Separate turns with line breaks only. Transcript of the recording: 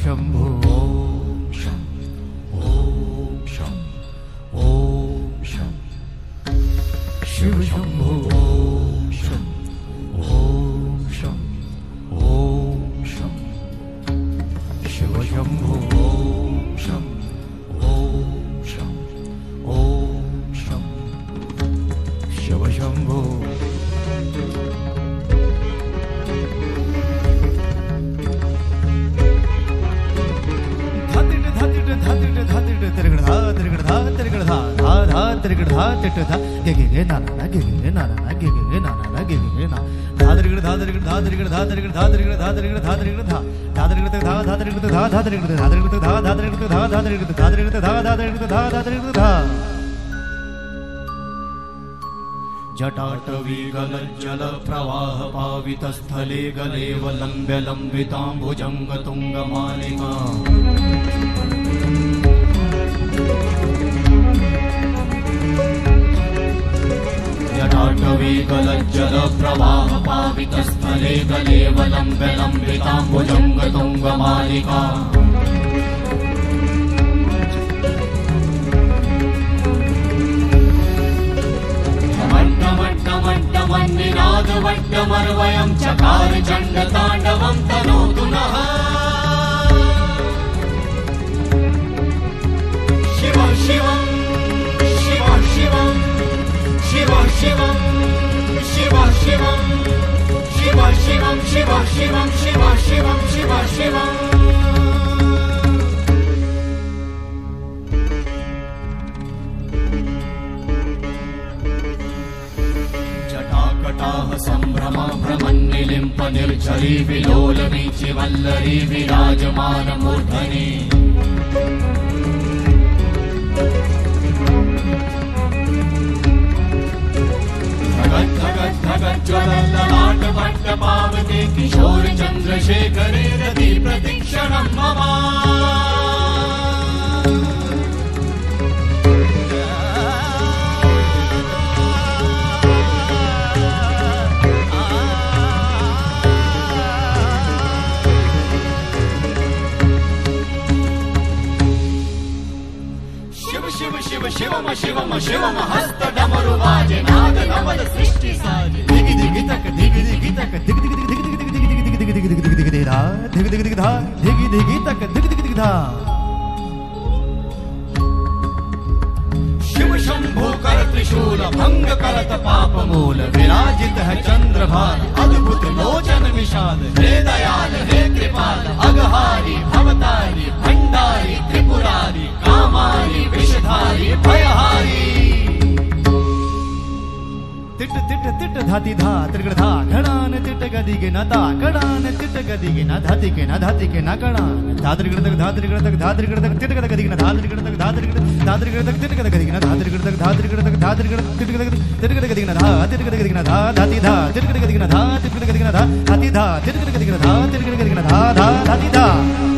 शंभो ओम शं ओम शं ओम शं शिव शंभो ओम शं ओम शं ओम शं शिव शंभो ओम शं ओम शं ओम शं शिव शंभो जटाटवीगलज्जल प्रवाह पावितस्थले गलेव लम्ब्य लम्बिताम्बुजङ्ग तुङ्गमालिका जटाटवीगलज्जल प्रवाह पावितस्थले गलेव लम्ब्य लम्बिताम्बुजङ्ग तुङ्गमालिका वट्टमर्वयं चकार चण्डताण्डवं तनोतु नः शिव शिवं शिव शिवं शिव शिवं शिव शिवं शिव शिवं शिव शिवं शिव शिवं शिव शिवं संभ्रमा भ्रमन्निलिम्प निर्झरी विलोल वीचि वल्लरी विराजमान मूर्धनि धगत् धगत् धगत् ज्वलल्ललाट वट्ट पावते किशोर चन्द्रशेखरे रति प्रतिक्षणं मम शिवम शिवम शिवम हस्त डमरु बाजे नाद नवल सृष्टि साजे दिगि दिगि तक दिगि दिगि तक दिगि दिगि दिगि दिगि दिगि दिगि दिगि दिगि दिगि दिगि धा दिगि दिगि दिगि धा दिगि दिगि तक दिगि दिगि दिगि धा शिव शंभो कर त्रिशूल भंग करत पाप मूल विराजित है चंद्रभान अद्भुत लोचन विशाल हे दयाल हे कृपाल अघहारी भवतारी भंडारी त्रिपुरारी कामारी विषधारी भयहारी तिट तिट तिट धाति धा त्रिगड़ धा घड़ान तिट गदि के न ता घड़ान तिट गदि के न धाति के न धाति के न घड़ान धा त्रिगड़ तक धा त्रिगड़ तक धा त्रिगड़ तक तिट गदि के न धा त्रिगड़ तक धा त्रिगड़ तक तिट गदि के न धा त्रिगड़ तक धा त्रिगड़ तक धा त्रिगड़ तिट गदि के न धा तिट गदि के न धा धाति धा तिट गदि के न धा तिट गदि के न धा धाति धा तिट गदि के न धा तिट गदि के न धा धा धाति धा